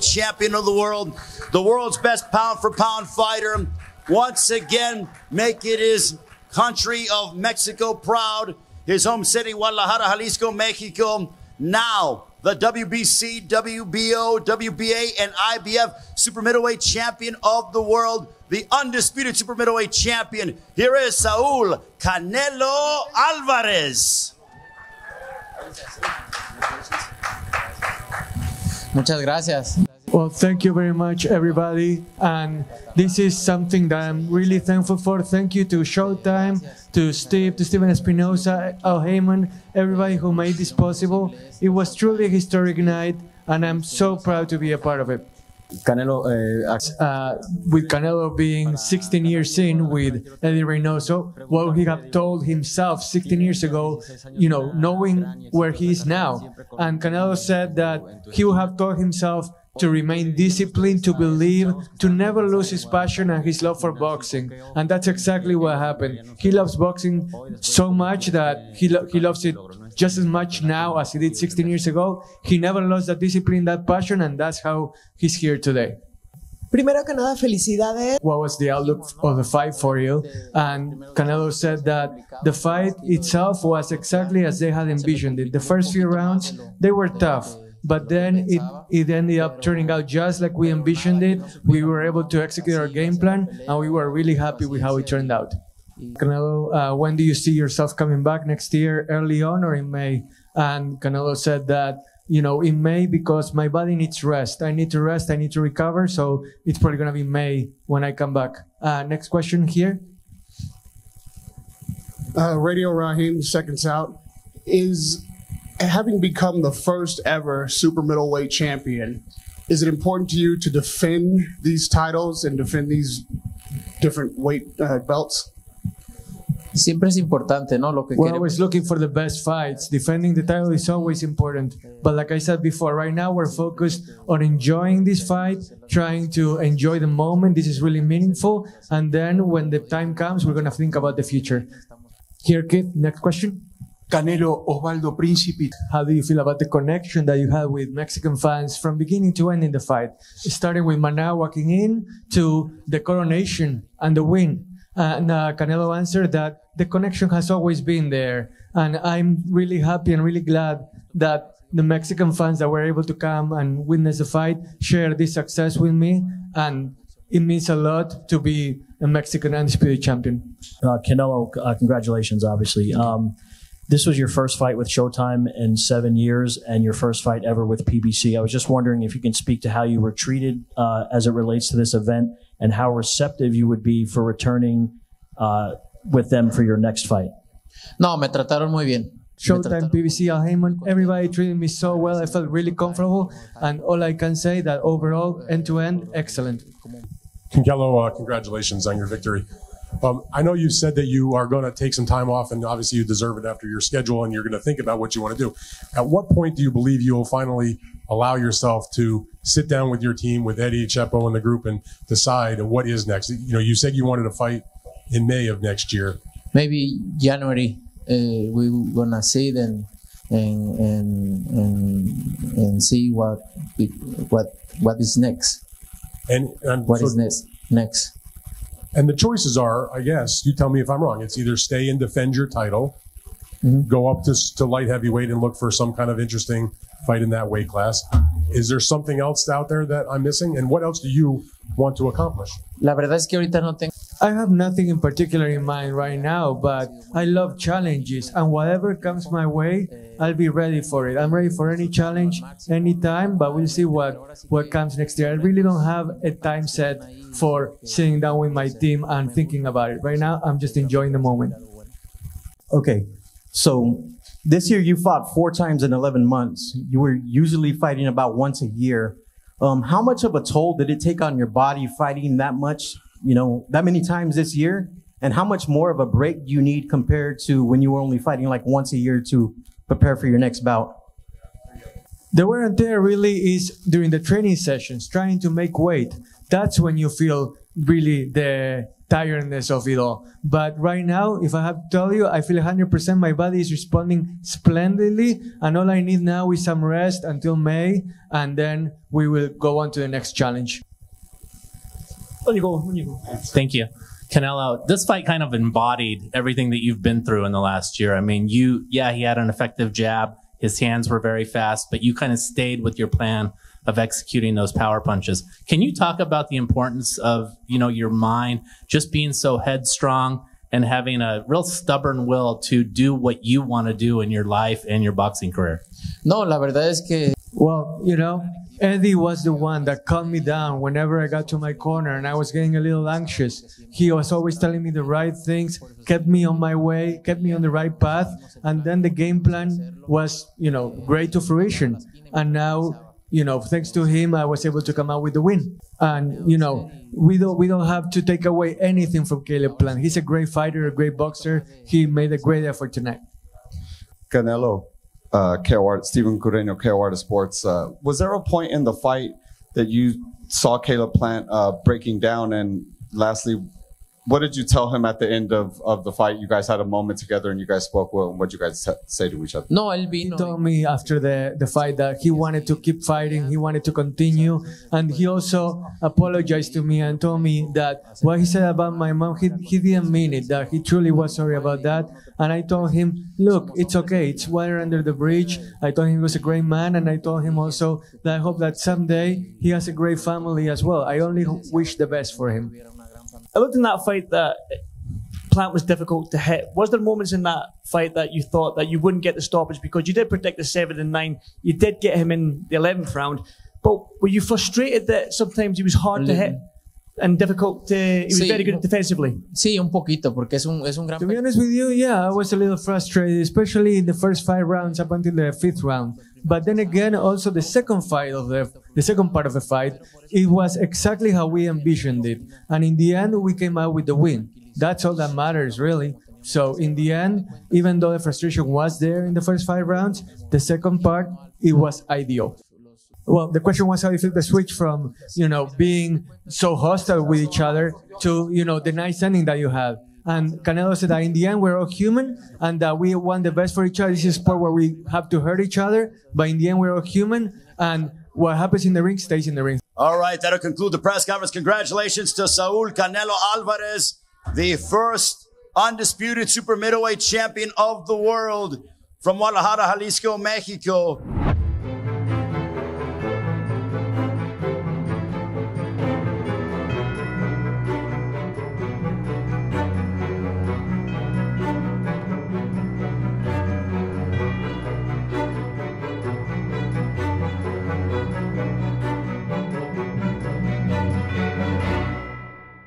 Champion of the world's best pound-for-pound fighter, once again making his country of Mexico proud, his home city, Guadalajara, Jalisco, Mexico. Now, the WBC, WBO, WBA, and IBF super middleweight champion of the world, the undisputed super middleweight champion. Here is Saul Canelo Alvarez. Muchas gracias. Well, thank you very much, everybody. And this is something that I'm really thankful for. Thank you to Showtime, to Steve, to Steven Espinosa, Al Heyman, everybody who made this possible. It was truly a historic night, and I'm so proud to be a part of it. Canelo, with Canelo being 16 years in with Eddie Reynoso, what he had told himself 16 years ago, you know, knowing where he is now. And Canelo said that he would have told himself to remain disciplined, to believe, to never lose his passion and his love for boxing. And that's exactly what happened. He loves boxing so much that he loves it just as much now as he did 16 years ago. He never lost that discipline, that passion, and that's how he's here today. Primero que nada, felicidades. What was the outlook of the fight for you? And Canelo said that the fight itself was exactly as they had envisioned it. The first few rounds, they were tough. But then it ended up turning out just like we envisioned it. We were able to execute our game plan, and we were really happy with how it turned out. Canelo, when do you see yourself coming back next year, early on or in May? And Canelo said that, you know, in May, because my body needs rest. I need to rest, I need to recover, so it's probably going to be May when I come back. Next question here. Radio Raheem, SecondsOut. Is having become the first ever super middleweight champion, is it important to you to defend these titles and defend these different weight belts? Siempre es importante, ¿no? Lo que We're always looking for the best fights. Defending the title is always important. But like I said before, right now we're focused on enjoying this fight, trying to enjoy the moment. This is really meaningful. And then when the time comes, we're going to think about the future. Here, kid, next question. Canelo, Osvaldo Príncipe. How do you feel about the connection that you had with Mexican fans from beginning to end in the fight? Starting with Mana walking in to the coronation and the win. And Canelo answered that the connection has always been there. And I'm really happy and really glad that the Mexican fans that were able to come and witness the fight share this success with me. And it means a lot to be a Mexican undisputed champion. Canelo, congratulations, obviously. This was your first fight with Showtime in 7 years and your first fight ever with PBC. I was just wondering if you can speak to how you were treated as it relates to this event and how receptive you would be for returning with them for your next fight. No, me trataron muy bien. Showtime, PBC, Al Heyman, everybody treated me so well. I felt really comfortable. And all I can say that overall, end-to-end, excellent. Canelo, congratulations on your victory. I know you said that you are going to take some time off, and obviously you deserve it after your schedule, and you're going to think about what you want to do. At what point do you believe you will finally allow yourself to sit down with your team, with Eddie, Chepo, and the group, and decide what is next? You know, you said you wanted to fight in May of next year. Maybe January, we're going to sit and see what is next. And what is next? And the choices are, I guess, you tell me if I'm wrong, it's either stay and defend your title, go up to light heavyweight and look for some kind of interesting fight in that weight class. Is there something else out there that I'm missing? And what else do you want to accomplish? La verdad es que ahorita no tengo. I have nothing in particular in mind right now, but I love challenges, and whatever comes my way, I'll be ready for it. I'm ready for any challenge, anytime, but we'll see what comes next year. I really don't have a time set for sitting down with my team and thinking about it. Right now, I'm just enjoying the moment. Okay, so this year you fought 4 times in 11 months. You were usually fighting about once a year. How much of a toll did it take on your body fighting that much, you know, that many times this year? And how much more of a break do you need compared to when you were only fighting like once a year to prepare for your next bout? The wear and tear really is during the training sessions, trying to make weight. That's when you feel really the tiredness of it all. But right now, if I have to tell you, I feel 100% my body is responding splendidly, and all I need now is some rest until May, and then we will go on to the next challenge. On you go. Thank you. Canelo, this fight kind of embodied everything that you've been through in the last year. I mean, he had an effective jab. His hands were very fast, but you kind of stayed with your plan of executing those power punches. Can you talk about the importance of, your mind just being so headstrong and having a real stubborn will to do what you want to do in your life and your boxing career? No, la verdad es que... Well, Eddie was the one that calmed me down whenever I got to my corner and I was getting a little anxious. He was always telling me the right things, kept me on my way, kept me on the right path, and then the game plan was, great to fruition. And now, thanks to him, I was able to come out with the win. And, we don't have to take away anything from Caleb Plant. He's a great fighter, a great boxer. He made a great effort tonight. Canelo, Stephen Correño, KOR Sports. Was there a point in the fight that you saw Caleb Plant breaking down? And lastly, what did you tell him at the end of the fight? You guys had a moment together and you guys spoke well. What did you guys say to each other? No, he told me after the fight that he wanted to keep fighting. He wanted to continue. And he also apologized to me and told me that what he said about my mom, he didn't mean it, that he truly was sorry about that. And I told him, look, it's okay. It's water under the bridge. I told him he was a great man. And I told him also that I hope that someday he has a great family as well. I only wish the best for him. I looked in that fight that Plant was difficult to hit. Was there moments in that fight that you thought that you wouldn't get the stoppage because you did predict the 7 and 9, you did get him in the 11th round, but were you frustrated that sometimes he was hard to hit and difficult he was very good defensively? Sí, un poquito, porque es un gran... To be honest with you, yeah, I was a little frustrated, especially in the first 5 rounds up until the 5th round. But then again, also the second part of the fight, it was exactly how we envisioned it. And in the end, we came out with the win. That's all that matters, really. So in the end, even though the frustration was there in the first 5 rounds, the second part, it was ideal. Well, the question was how you feel the switch from, being so hostile with each other to, the nice ending that you had. And Canelo said that in the end, we're all human and that we want the best for each other. This is a sport where we have to hurt each other, but in the end, we're all human. And what happens in the ring stays in the ring. All right, that'll conclude the press conference. Congratulations to Saul Canelo Alvarez, the first undisputed super middleweight champion of the world from Guadalajara, Jalisco, Mexico.